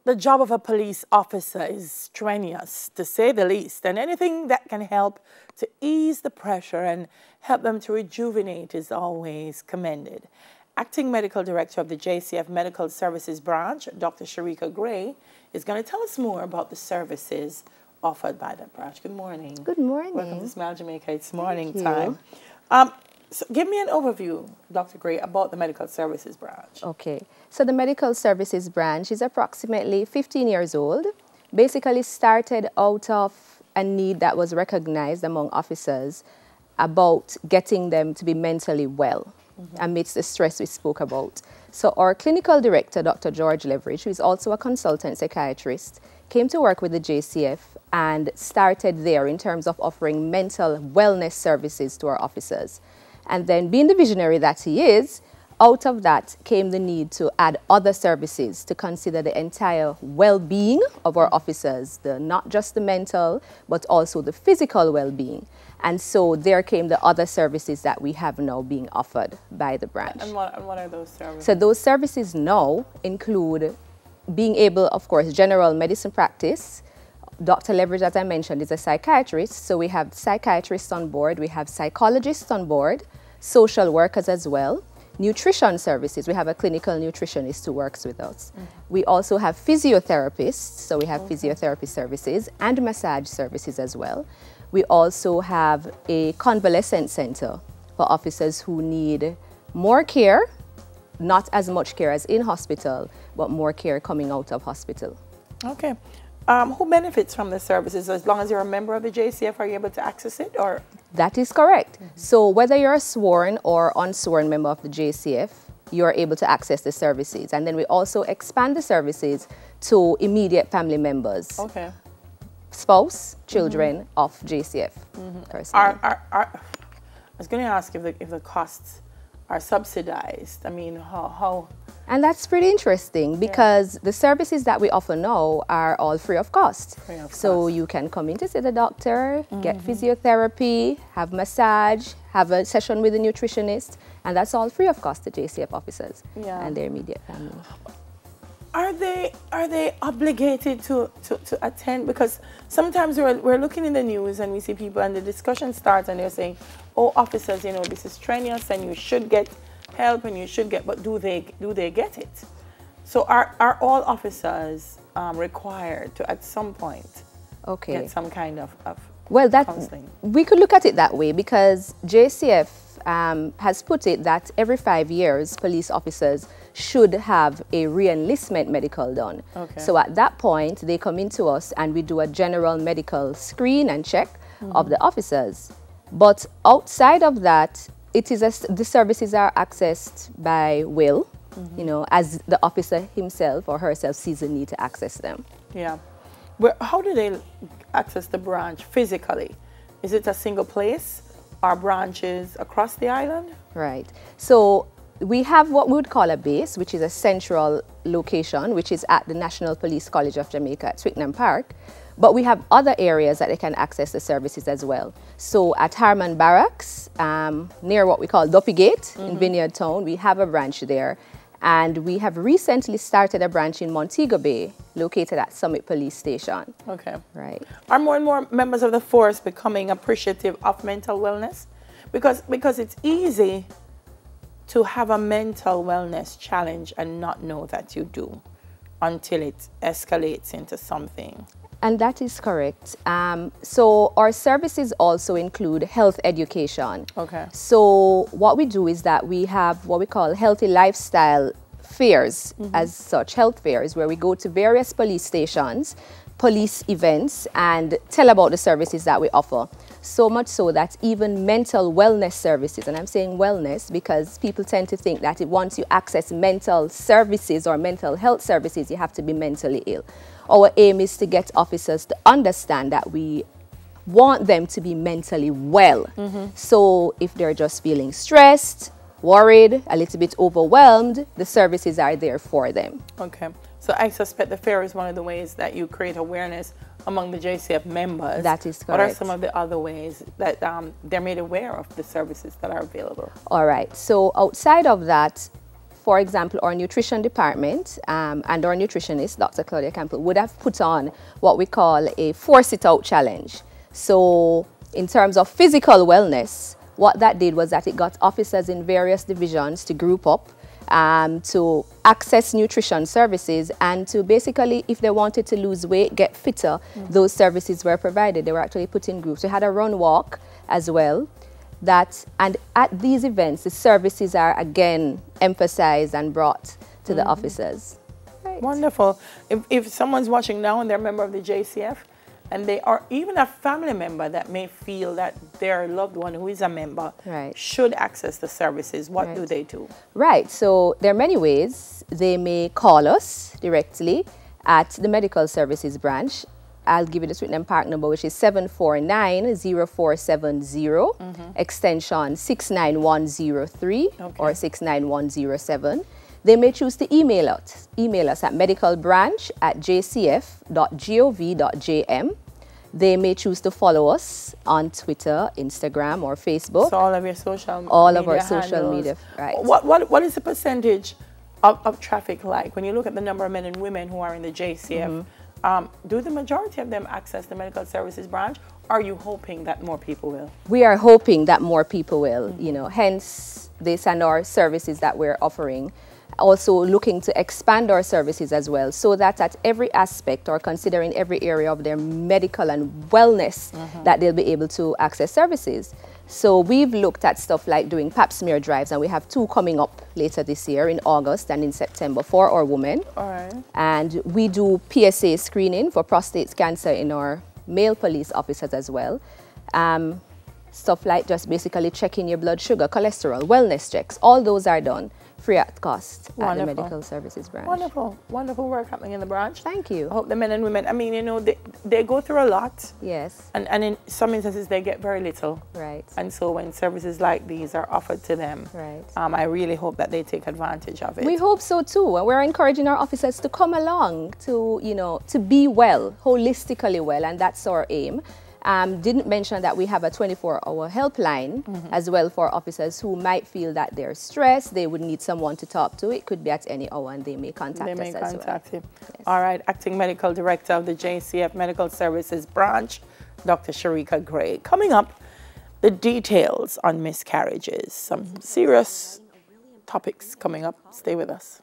The job of a police officer is strenuous, to say the least, and anything that can help to ease the pressure and help them to rejuvenate is always commended. Acting Medical Director of the JCF Medical Services Branch, Dr. Sharika Gray, is going to tell us more about the services offered by that branch. Good morning. Good morning. Welcome to Smile Jamaica. It's morning time. So give me an overview, Dr. Gray, about the Medical Services Branch. Okay. So the Medical Services Branch is approximately 15 years old. Basically started out of a need that was recognized among officers about getting them to be mentally well amidst the stress we spoke about. So our clinical director, Dr. George Leverage, who is also a consultant psychiatrist, came to work with the JCF and started there in terms of offering mental wellness services to our officers. And then, being the visionary that he is, out of that came the need to add other services to consider the entire well-being of our officers, not just the mental, but also the physical well-being. And so there came the other services that we have now being offered by the branch. And what are those services? So those services now include being able, of course, general medicine practice. Dr. Leverage, as I mentioned, is a psychiatrist, so we have psychiatrists on board, we have psychologists on board, social workers as well, nutrition services. We have a clinical nutritionist who works with us. We also have physiotherapists, so we have physiotherapy services and massage services as well. We also have a convalescent center for officers who need more care, not as much care as in hospital, but more care coming out of hospital. Okay. Who benefits from the services? As long as you're a member of the JCF, are you able to access it? Or that is correct. So whether you're a sworn or unsworn member of the JCF, you're able to access the services. And then we also expand the services to immediate family members. Okay. Spouse, children of JCF. I was going to ask if the costs are subsidized. I mean, how? And that's pretty interesting because the services that we offer now are all free of cost. So you can come in to see the doctor, get physiotherapy, have massage, have a session with a nutritionist, and that's all free of cost to JCF officers and their immediate family. Are they obligated to attend? Because sometimes we're looking in the news and we see people and the discussion starts and they're saying, oh, officers, you know, this is strenuous and you should get help and you should get, but do they get it? So are all officers required to at some point get some kind of counseling? We could look at it that way because JCF has put it that every 5 years police officers should have a re-enlistment medical done. So at that point they come into us and we do a general medical screen and check of the officers. But outside of that, it is the services are accessed by will, you know, as the officer himself or herself sees the need to access them. Yeah. How do they access the branch physically? Is it a single place? Are branches across the island? Right. So we have what we would call a base, which is a central location, which is at the National Police College of Jamaica at Twickenham Park. But we have other areas that they can access the services as well. So at Harman Barracks, near what we call Duppy Gate in Vineyard Town, we have a branch there. And we have recently started a branch in Montego Bay, located at Summit Police Station. Okay. Right. Are more and more members of the force becoming appreciative of mental wellness? Because it's easy to have a mental wellness challenge and not know that you do until it escalates into something. And that is correct. So our services also include health education. Okay. So what we do is that we have what we call healthy lifestyle fairs, as such, health fairs, where we go to various police stations, police events, and tell about the services that we offer. So much so that even mental wellness services, and I'm saying wellness because people tend to think that once you access mental services or mental health services, you have to be mentally ill. Our aim is to get officers to understand that we want them to be mentally well. So if they're just feeling stressed, worried, a little bit overwhelmed, the services are there for them. Okay. So I suspect the fair is one of the ways that you create awareness among the JCF members. That is correct. What are some of the other ways that they're made aware of the services that are available? All right. So outside of that, for example, our nutrition department and our nutritionist, Dr. Claudia Campbell, would have put on what we call a 4-sit-out challenge. So in terms of physical wellness, what that did was that it got officers in various divisions to group up to access nutrition services and to basically, if they wanted to lose weight, get fitter, those services were provided. They were actually put in groups. We had a run walk as well. And at these events, the services are again emphasized and brought to the officers. Right. Wonderful. If someone's watching now and they're a member of the JCF, and they are even a family member that may feel that their loved one who is a member should access the services, what do they do? Right. So there are many ways. They may call us directly at the medical services branch. I'll give you the Sweet and Park number, which is 749-0470, extension 69103 or 69107. They may choose to email us at medicalbranch@jcf.gov.jm. They may choose to follow us on Twitter, Instagram, or Facebook. So all of your social media all of our social media, right. What is the percentage of traffic like? When you look at the number of men and women who are in the JCF, do the majority of them access the medical services branch? Are you hoping that more people will? We are hoping that more people will, you know, hence this and our services that we're offering. Also looking to expand our services as well, so that at every aspect or considering every area of their medical and wellness that they'll be able to access services. So we've looked at stuff like doing pap smear drives, and we have 2 coming up later this year in August and in September for our women. All right. And we do PSA screening for prostate cancer in our male police officers as well. Stuff like just basically checking your blood sugar, cholesterol, wellness checks, all those are done free at cost at the medical services branch. Wonderful. Wonderful work happening in the branch. Thank you. I hope the men and women, I mean, you know, they go through a lot. Yes. And in some instances, they get very little. Right. And so when services like these are offered to them, I really hope that they take advantage of it. We hope so too. And we're encouraging our officers to come along to, you know, to be well, holistically well, and that's our aim. Didn't mention that we have a 24-hour helpline as well for officers who might feel that they're stressed, they would need someone to talk to. It could be at any hour and they may contact us as well. They may contact you. Yes. All right, Acting Medical Director of the JCF Medical Services Branch, Dr. Sharika Gray. Coming up, the details on miscarriages. Some serious topics coming up. Stay with us.